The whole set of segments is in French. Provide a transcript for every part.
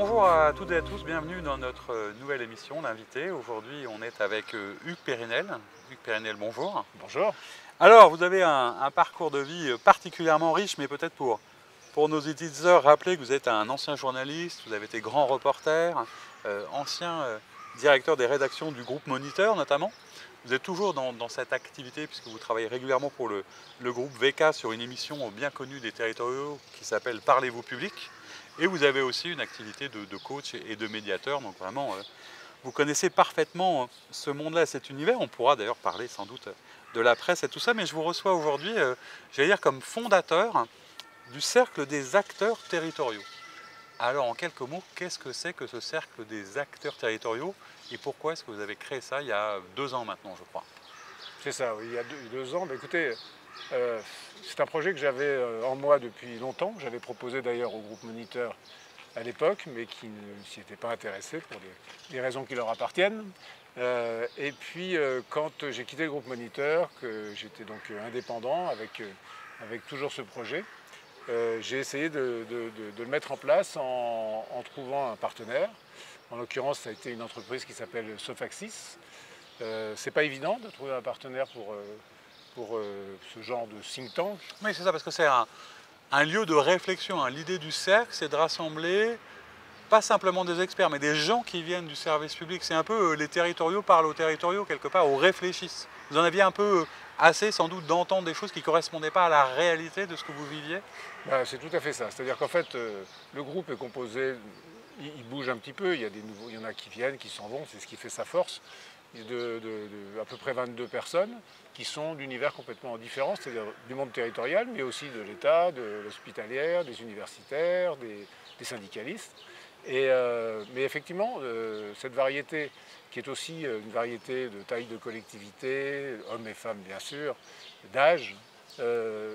Bonjour à toutes et à tous, bienvenue dans notre nouvelle émission d'invité. Aujourd'hui, on est avec Hugues Périnel. Hugues Périnel, bonjour. Bonjour. Alors, vous avez un parcours de vie particulièrement riche, mais peut-être pour nos utilisateurs, rappelez que vous êtes un ancien journaliste, vous avez été grand reporter, ancien directeur des rédactions du groupe Moniteur notamment. Vous êtes toujours dans cette activité puisque vous travaillez régulièrement pour le groupe VK sur une émission bien connue des territoriaux qui s'appelle Parlez-vous public. Et vous avez aussi une activité de coach et de médiateur, donc vraiment vous connaissez parfaitement ce monde-là, cet univers. On pourra d'ailleurs parler sans doute de la presse et tout ça, mais je vous reçois aujourd'hui, j'allais dire comme fondateur du Cercle des acteurs territoriaux. Alors en quelques mots, qu'est-ce que c'est que ce Cercle des acteurs territoriaux et pourquoi est-ce que vous avez créé ça il y a 2 ans maintenant, je crois? C'est ça, oui, il y a deux ans. Écoutez, c'est un projet que j'avais en moi depuis longtemps. J'avais proposé d'ailleurs au groupe Moniteur à l'époque, mais qui ne s'y étaient pas intéressés pour des raisons qui leur appartiennent. Et puis quand j'ai quitté le groupe Moniteur, que j'étais donc indépendant avec toujours ce projet, j'ai essayé de le mettre en place en trouvant un partenaire. En l'occurrence, ça a été une entreprise qui s'appelle Sofaxis. C'est pas évident de trouver un partenaire pour ce genre de think tank. Oui, c'est ça, parce que c'est un lieu de réflexion. Hein. L'idée du cercle, c'est de rassembler pas simplement des experts, mais des gens qui viennent du service public. C'est un peu les territoriaux parlent aux territoriaux quelque part, aux réfléchissent. Vous en aviez un peu assez sans doute d'entendre des choses qui ne correspondaient pas à la réalité de ce que vous viviez? C'est tout à fait ça. C'est-à-dire qu'en fait, le groupe est composé, il bouge un petit peu, il y a des nouveaux, il y en a qui viennent, qui s'en vont, c'est ce qui fait sa force, de à peu près 22 personnes qui sont d'univers complètement différents, c'est-à-dire du monde territorial, mais aussi de l'État, de l'hospitalière, des universitaires, des syndicalistes. Mais effectivement, cette variété, qui est aussi une variété de taille de collectivité, hommes et femmes bien sûr, d'âge,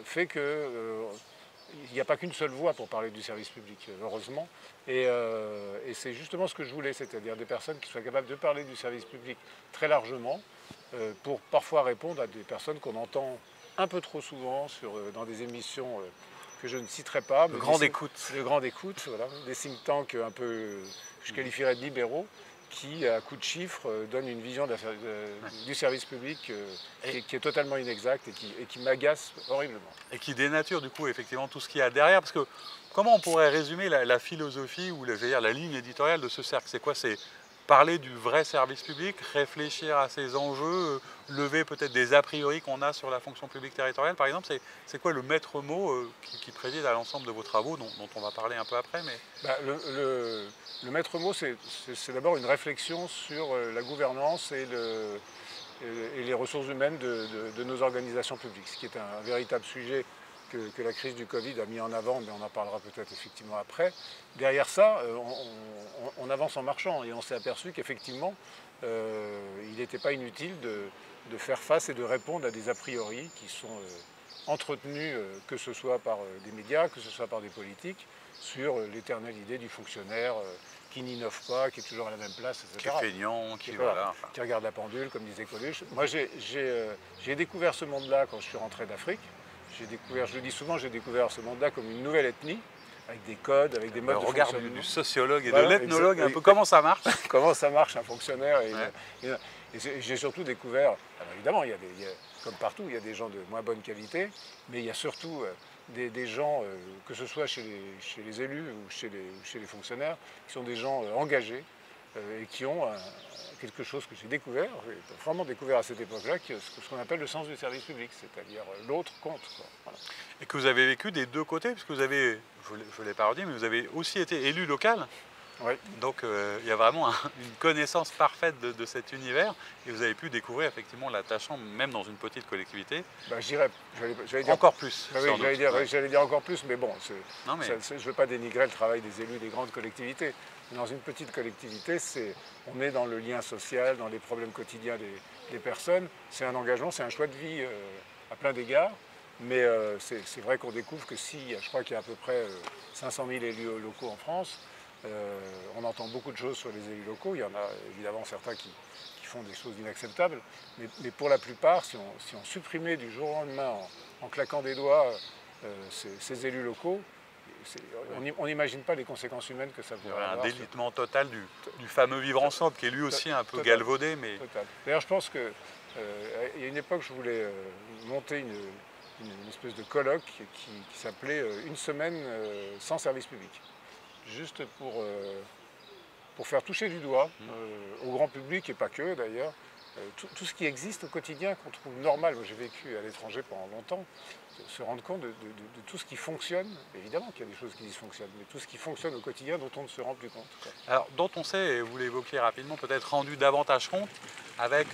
fait que il n'y a pas qu'une seule voix pour parler du service public, heureusement. Et c'est justement ce que je voulais, c'est-à-dire des personnes qui soient capables de parler du service public très largement, pour parfois répondre à des personnes qu'on entend un peu trop souvent dans des émissions que je ne citerai pas. De grande écoute. De grande écoute, voilà. Des think tanks un peu, je qualifierais de libéraux, qui, à coup de chiffres, donnent une vision du service public qui est totalement inexacte et qui m'agace horriblement. Et qui dénature du coup effectivement tout ce qu'il y a derrière. Parce que comment on pourrait résumer la philosophie ou la ligne éditoriale de ce cercle? C'est quoi? C'est parler du vrai service public, réfléchir à ses enjeux, lever peut-être des a priori qu'on a sur la fonction publique territoriale par exemple. C'est quoi le maître mot qui préside à l'ensemble de vos travaux dont on va parler un peu après Le maître mot, c'est d'abord une réflexion sur la gouvernance et les ressources humaines de nos organisations publiques, ce qui est un véritable sujet que la crise du Covid a mis en avant, mais on en parlera peut-être effectivement après. Derrière ça, on avance en marchant et on s'est aperçu qu'effectivement, il n'était pas inutile de faire face et de répondre à des a priori qui sont entretenus, que ce soit par des médias, que ce soit par des politiques, sur l'éternelle idée du fonctionnaire qui n'innove pas, qui est toujours à la même place, etc. Qui est feignant, qui regarde la pendule, comme disait Coluche. Moi, j'ai découvert ce monde-là quand je suis rentré d'Afrique. Je le dis souvent, j'ai découvert ce monde-là comme une nouvelle ethnie, avec des codes, avec des modes de regard fonctionnement. du sociologue et de l'ethnologue, un peu comment ça marche. Comment ça marche un fonctionnaire. Et j'ai surtout découvert, alors évidemment, comme partout, il y a des gens de moins bonne qualité, mais il y a surtout des gens, que ce soit chez les élus ou chez les fonctionnaires, qui sont des gens engagés et qui ont quelque chose que j'ai découvert, vraiment découvert à cette époque-là, ce qu'on appelle le sens du service public, c'est-à-dire l'autre compte. Voilà. Et que vous avez vécu des deux côtés, puisque vous avez, je ne l'ai pas redit, mais vous avez aussi été élu local. Oui. Donc il y a vraiment une connaissance parfaite de cet univers et vous avez pu découvrir effectivement l'attachant même dans une petite collectivité. J'allais dire encore plus. Oui, j'allais dire encore plus, mais bon, je ne veux pas dénigrer le travail des élus des grandes collectivités. Dans une petite collectivité, on est dans le lien social, dans les problèmes quotidiens des personnes. C'est un engagement, c'est un choix de vie à plein d'égards. Mais c'est vrai qu'on découvre que je crois qu'il y a à peu près 500 000 élus locaux en France. On entend beaucoup de choses sur les élus locaux. Il y en a évidemment certains qui font des choses inacceptables. Mais pour la plupart, si on supprimait du jour au lendemain, en claquant des doigts, ces élus locaux, on n'imagine pas les conséquences humaines que ça Il y pourrait aurait un avoir. délitement total du fameux vivre ensemble, qui est lui aussi un peu galvaudé. Mais... Total. D'ailleurs, je pense qu'il y a une époque, je voulais monter une espèce de colloque qui s'appelait Une semaine sans service public. Juste pour faire toucher du doigt au grand public, et pas que d'ailleurs, tout ce qui existe au quotidien, qu'on trouve normal. Moi, j'ai vécu à l'étranger pendant longtemps, se rendre compte de tout ce qui fonctionne. Évidemment qu'il y a des choses qui dysfonctionnent, mais tout ce qui fonctionne au quotidien dont on ne se rend plus compte, quoi. Alors, dont on s'est, et vous l'évoquiez rapidement, peut-être rendu davantage compte avec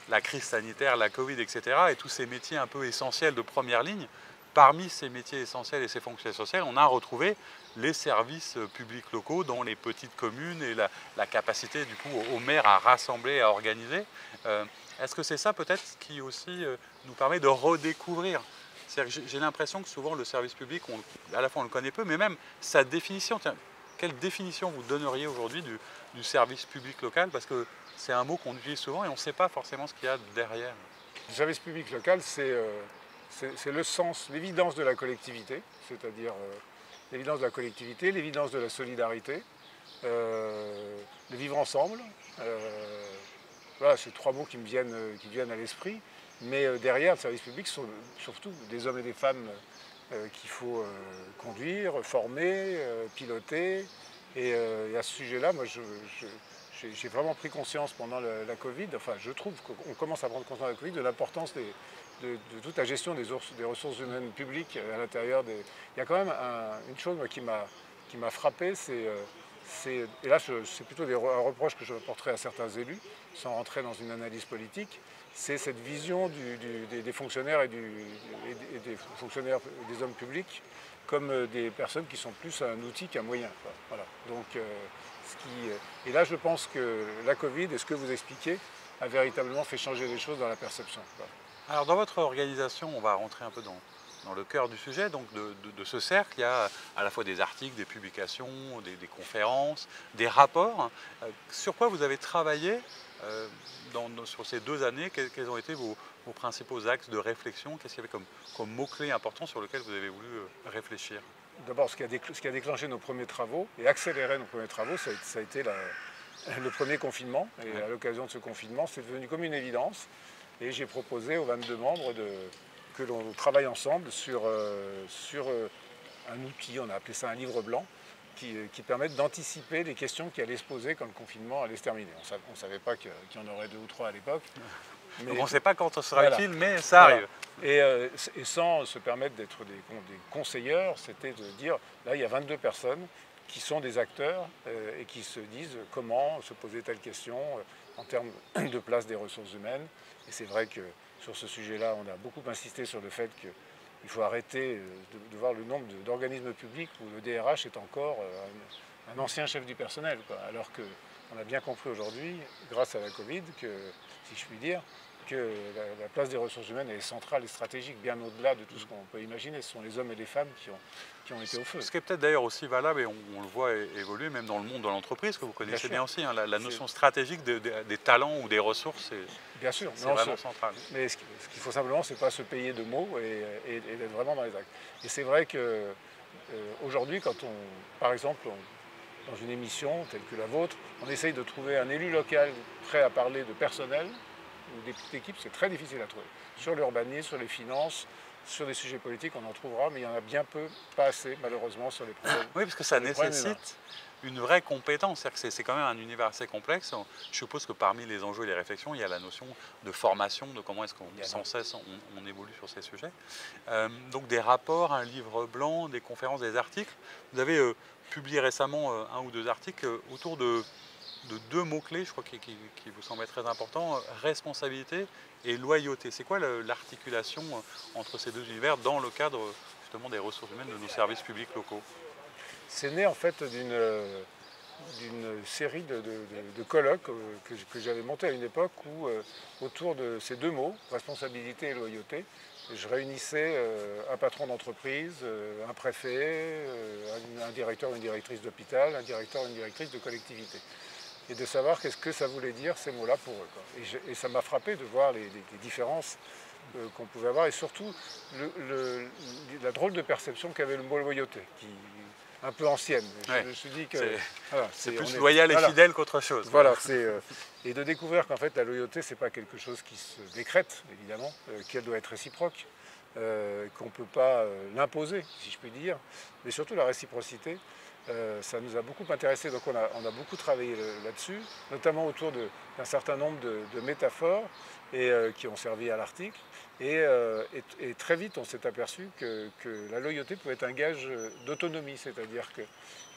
la crise sanitaire, la Covid, etc., et tous ces métiers un peu essentiels de première ligne. Parmi ces métiers essentiels et ces fonctions essentielles, on a retrouvé les services publics locaux dans les petites communes et la capacité du coup aux maires à rassembler, à organiser. Est-ce que c'est ça peut-être qui aussi nous permet de redécouvrir? J'ai l'impression que souvent le service public, à la fois on le connaît peu, mais même sa définition. Tiens, quelle définition vous donneriez aujourd'hui du service public local? Parce que c'est un mot qu'on utilise souvent et on ne sait pas forcément ce qu'il y a derrière. Le service public local, c'est le sens, l'évidence de la collectivité, c'est-à-dire l'évidence de la collectivité, l'évidence de la solidarité, le vivre ensemble. Voilà, c'est trois mots qui viennent à l'esprit. Mais derrière le service public sont surtout des hommes et des femmes qu'il faut conduire, former, piloter. Et à ce sujet-là, moi, j'ai vraiment pris conscience pendant la Covid, enfin je trouve qu'on commence à prendre conscience de la Covid, de l'importance de toute la gestion des ressources humaines publiques à l'intérieur des... Il y a quand même une chose moi, qui m'a frappé, et là c'est plutôt un reproche que je porterai à certains élus, sans rentrer dans une analyse politique, c'est cette vision des fonctionnaires et des fonctionnaires, des hommes publics, comme des personnes qui sont plus un outil qu'un moyen, quoi. Voilà. Donc, et là, je pense que la Covid et ce que vous expliquez a véritablement fait changer les choses dans la perception, quoi. Alors dans votre organisation, on va rentrer un peu dans le cœur du sujet, donc de ce cercle, il y a à la fois des articles, des publications, des conférences, des rapports. Sur quoi vous avez travaillé sur ces 2 années? Quels ont été vos principaux axes de réflexion? Qu'est-ce qu'il y avait comme mots-clés importants sur lesquels vous avez voulu réfléchir? D'abord, ce qui a déclenché nos premiers travaux et accéléré nos premiers travaux, ça a été le premier confinement. Et à l'occasion de ce confinement, c'est devenu comme une évidence. Et j'ai proposé aux 22 membres que l'on travaille ensemble sur un outil, on a appelé ça un livre blanc, qui permette d'anticiper les questions qui allaient se poser quand le confinement allait se terminer. On ne savait pas qu'il y en aurait 2 ou 3 à l'époque. Mais on ne sait pas quand ce sera utile, mais ça arrive. Et sans se permettre d'être des conseilleurs, c'était de dire, là il y a 22 personnes qui sont des acteurs et qui se disent comment se poser telle question en termes de place des ressources humaines. Et c'est vrai que sur ce sujet-là, on a beaucoup insisté sur le fait qu'il faut arrêter de voir le nombre d'organismes publics où le DRH est encore un ancien chef du personnel, quoi. Alors qu'on a bien compris aujourd'hui, grâce à la Covid, que, si je puis dire, que la place des ressources humaines est centrale et stratégique, bien au-delà de tout ce qu'on peut imaginer. Ce sont les hommes et les femmes qui ont été au feu. Ce qui est peut-être d'ailleurs aussi valable, et on le voit évoluer même dans le monde de l'entreprise, que vous connaissez bien aussi, hein, la notion stratégique des talents ou des ressources, c'est vraiment central. Mais ce qu'il faut simplement, c'est pas se payer de mots et d'être vraiment dans les actes. Et c'est vrai que aujourd'hui, quand par exemple, dans une émission telle que la vôtre, on essaye de trouver un élu local prêt à parler de personnel, ou des petites équipes, c'est très difficile à trouver. Sur l'urbanisme, sur les finances, sur des sujets politiques, on en trouvera, mais il y en a bien peu, pas assez, malheureusement, sur les problèmes. Oui, parce que ça nécessite une vraie compétence. C'est-à-dire que c'est quand même un univers assez complexe. Je suppose que parmi les enjeux et les réflexions, il y a la notion de formation, de comment est-ce qu'on sans cesse on évolue sur ces sujets. Donc des rapports, un livre blanc, des conférences, des articles. Vous avez publié récemment 1 ou 2 articles autour de 2 mots-clés, je crois, qui vous semblent très importants, responsabilité et loyauté. C'est quoi l'articulation entre ces 2 univers dans le cadre justement des ressources humaines de nos services publics locaux? C'est né en fait d'une série de colloques que j'avais monté à une époque où, autour de ces 2 mots, responsabilité et loyauté, je réunissais un patron d'entreprise, un préfet, un directeur ou une directrice d'hôpital, un directeur ou une directrice de collectivité. Et de savoir qu'est-ce que ça voulait dire ces mots-là pour eux, quoi. Et ça m'a frappé de voir les différences qu'on pouvait avoir et surtout la drôle de perception qu'avait le mot loyauté, un peu ancienne. Ouais. Je me suis dit que voilà, c'est plus loyal et fidèle qu'autre chose. Voilà, et de découvrir qu'en fait la loyauté, c'est pas quelque chose qui se décrète, évidemment, qu'elle doit être réciproque, qu'on ne peut pas l'imposer, si je puis dire, mais surtout la réciprocité. Ça nous a beaucoup intéressé, donc on a beaucoup travaillé là-dessus, notamment autour d'un certain nombre de métaphores qui ont servi à l'article. Et très vite, on s'est aperçu que la loyauté pouvait être un gage d'autonomie, c'est-à-dire que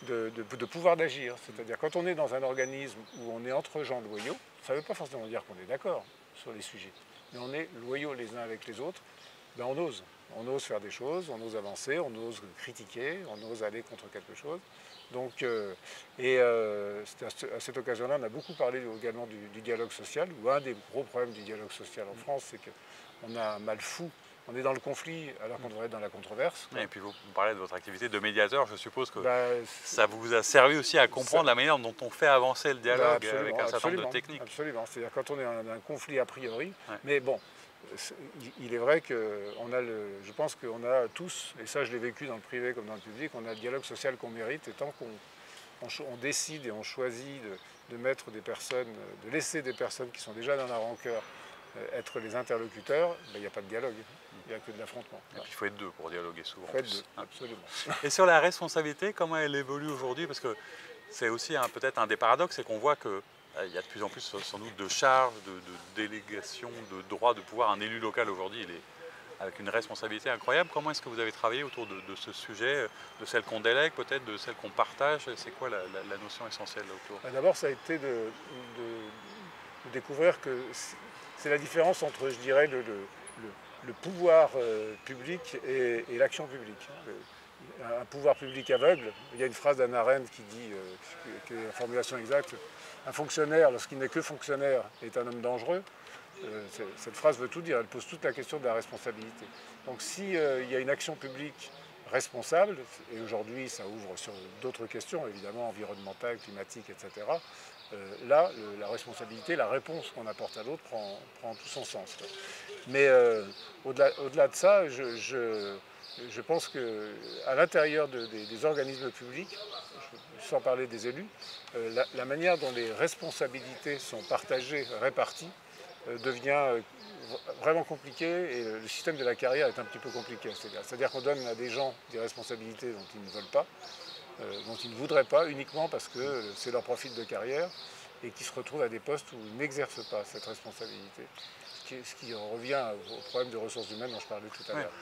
de pouvoir d'agir. C'est-à-dire quand on est dans un organisme où on est entre gens loyaux, ça ne veut pas forcément dire qu'on est d'accord sur les sujets, mais on est loyaux les uns avec les autres, ben on ose. On ose faire des choses, on ose avancer, on ose critiquer, on ose aller contre quelque chose. Donc, à cette occasion-là, on a beaucoup parlé également du dialogue social, où un des gros problèmes du dialogue social en France, c'est qu'on a un mal fou. On est dans le conflit alors qu'on devrait être dans la controverse. Et puis vous parlez de votre activité de médiateur, je suppose que ça vous a servi aussi à comprendre la manière dont on fait avancer le dialogue avec un certain nombre de techniques. Absolument, c'est-à-dire quand on est dans un conflit a priori, mais bon, il est vrai que je pense qu'on a tous, et ça je l'ai vécu dans le privé comme dans le public, on a le dialogue social qu'on mérite, et tant qu'on décide et on choisit de mettre des personnes, de laisser des personnes qui sont déjà dans la rancœur être les interlocuteurs, il n'y a pas de dialogue, il n'y a que de l'affrontement. Et puis il faut être deux pour dialoguer souvent. Il faut être deux, absolument. Et sur la responsabilité, comment elle évolue aujourd'hui? Parce que c'est aussi peut-être un des paradoxes, c'est qu'on voit que il y a de plus en plus sans doute de charges, de délégations, de droits, de pouvoir. Un élu local aujourd'hui, il est avec une responsabilité incroyable. Comment est-ce que vous avez travaillé autour de ce sujet, de celle qu'on délègue peut-être, de celle qu'on partage? C'est quoi la notion essentielle là autour? D'abord, ça a été de découvrir que c'est la différence entre, je dirais, le pouvoir public et l'action publique. Un pouvoir public aveugle, il y a une phrase d'Hannah Arendt qui dit, qui est la formulation exacte, un fonctionnaire, lorsqu'il n'est que fonctionnaire, est un homme dangereux. Cette phrase veut tout dire, elle pose toute la question de la responsabilité. Donc s'il y a une action publique responsable, et aujourd'hui ça ouvre sur d'autres questions, évidemment environnementales, climatiques, etc., là, la responsabilité, la réponse qu'on apporte à l'autre prend tout son sens. Mais au-delà de ça, je pense qu'à l'intérieur des organismes publics, sans parler des élus, la manière dont les responsabilités sont partagées, réparties, devient vraiment compliqué, et le système de la carrière est un petit peu compliqué. C'est-à-dire qu'on donne à des gens des responsabilités dont ils ne veulent pas, dont ils ne voudraient pas, uniquement parce que c'est leur profil de carrière, et qui se retrouvent à des postes où ils n'exercent pas cette responsabilité. Ce qui revient au problème de ressources humaines dont je parlais tout à l'heure.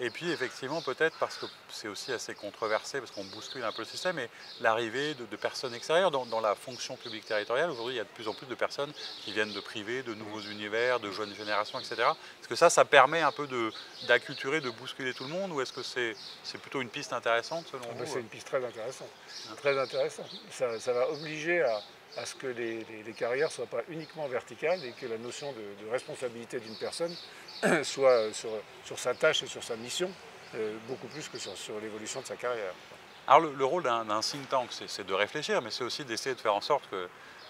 Et puis effectivement peut-être parce que c'est aussi assez controversé, parce qu'on bouscule un peu le système, et l'arrivée de personnes extérieures dans la fonction publique territoriale. Aujourd'hui il y a de plus en plus de personnes qui viennent de privés, de nouveaux univers, de jeunes générations, etc. Est-ce que ça permet un peu d'acculturer, de bousculer tout le monde, ou est-ce que c'est plutôt une piste intéressante selon vous? C'est une piste très intéressante. Très intéressante. Ça va obliger à ce que les carrières ne soient pas uniquement verticales, et que la notion de responsabilité d'une personne soit sur sa tâche et sur sa mission, beaucoup plus que sur l'évolution de sa carrière. Alors le rôle d'un think tank, c'est de réfléchir, mais c'est aussi d'essayer de faire en sorte que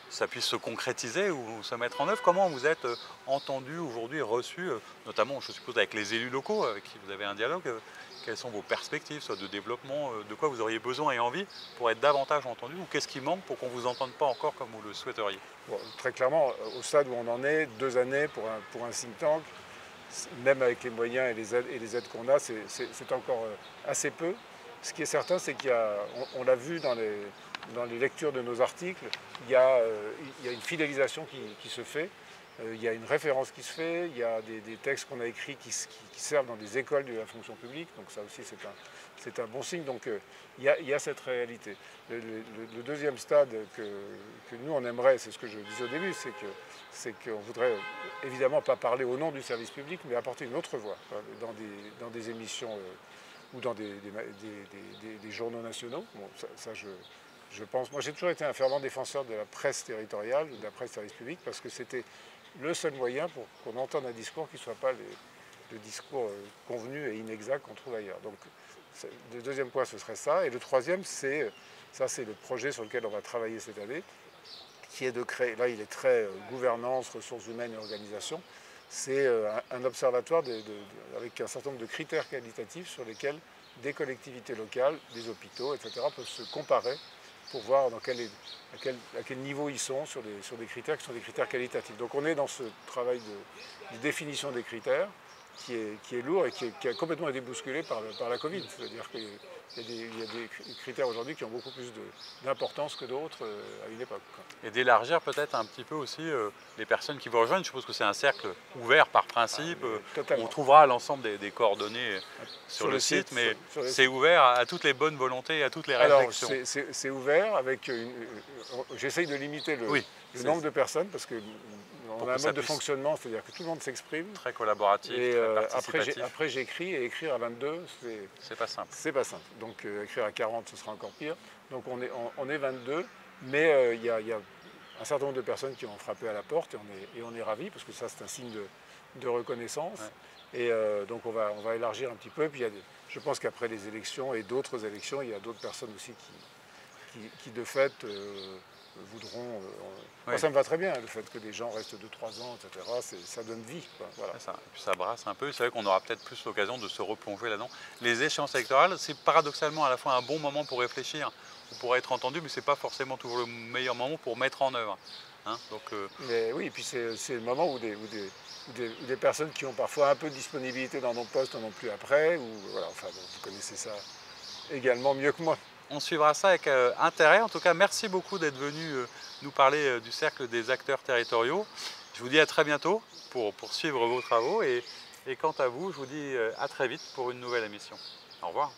ça puisse se concrétiser ou se mettre en œuvre. Comment vous êtes entendu aujourd'hui, reçu, notamment je suppose avec les élus locaux avec qui vous avez un dialogue? Quelles sont vos perspectives, soit de développement, de quoi vous auriez besoin et envie pour être davantage entendu, ou qu'est-ce qui manque pour qu'on ne vous entende pas encore comme vous le souhaiteriez? Bon, très clairement, au stade où on en est, 2 années pour un think tank, même avec les moyens et les aides qu'on a, c'est encore assez peu. Ce qui est certain, c'est on l'a vu dans les lectures de nos articles, il y a une fidélisation qui se fait. Il y a une référence qui se fait, il y a des textes qu'on a écrits qui servent dans des écoles de la fonction publique, donc ça aussi c'est un bon signe, donc il y a cette réalité. Le deuxième stade que nous on aimerait, c'est ce que je disais au début, c'est qu'on voudrait évidemment pas parler au nom du service public, mais apporter une autre voix dans des émissions ou dans des journaux nationaux. Bon, ça je pense, moi j'ai toujours été un fervent défenseur de la presse territoriale, de la presse service public, parce que c'était le seul moyen pour qu'on entende un discours qui ne soit pas le discours convenu et inexact qu'on trouve ailleurs. Donc le deuxième point, ce serait ça. Et le troisième, c'est le projet sur lequel on va travailler cette année, qui est de créer, là il est très gouvernance, ressources humaines et organisation, c'est un observatoire avec un certain nombre de critères qualitatifs sur lesquels des collectivités locales, des hôpitaux, etc. peuvent se comparer pour voir à quel niveau ils sont sur des critères qui sont des critères qualitatifs. Donc on est dans ce travail de définition des critères qui est lourd et qui a complètement été bousculé par la Covid. C'est-à-dire qu'il y a des critères aujourd'hui qui ont beaucoup plus d'importance que d'autres à une époque. Et d'élargir peut-être un petit peu aussi les personnes qui vous rejoignent. Je suppose que c'est un cercle ouvert par principe. On trouvera l'ensemble des coordonnées sur le site, mais c'est ouvert à toutes les bonnes volontés, à toutes les réflexions. Alors, c'est ouvert avec j'essaye de limiter le nombre de personnes parce que on a un mode de fonctionnement, c'est-à-dire que tout le monde s'exprime. Très collaboratif, très participatif. Après j'écris, et écrire à 22, c'est pas simple. C'est pas simple. Donc écrire à 40, ce sera encore pire. Donc on est 22, mais il y a un certain nombre de personnes qui ont frappé à la porte et on est ravis parce que ça c'est un signe de reconnaissance. Ouais. Et donc on va élargir un petit peu. Puis je pense qu'après les élections et d'autres élections, il y a d'autres personnes aussi qui de fait voudront... Moi, ça me va très bien, le fait que des gens restent 2-3 ans, etc. Ça donne vie. Voilà. Ça. Et puis ça brasse un peu. C'est vrai qu'on aura peut-être plus l'occasion de se replonger là-dedans. Les échéances électorales, c'est paradoxalement à la fois un bon moment pour réfléchir, pour être entendu, mais ce n'est pas forcément toujours le meilleur moment pour mettre en œuvre. Hein, donc, mais oui, et puis c'est le moment où des personnes qui ont parfois un peu de disponibilité dans nos postes n'en ont plus après. Voilà, enfin, bon, vous connaissez ça également mieux que moi. On suivra ça avec intérêt. En tout cas, merci beaucoup d'être venu nous parler du cercle des acteurs territoriaux. Je vous dis à très bientôt pour poursuivre vos travaux et quant à vous, je vous dis à très vite pour une nouvelle émission. Au revoir.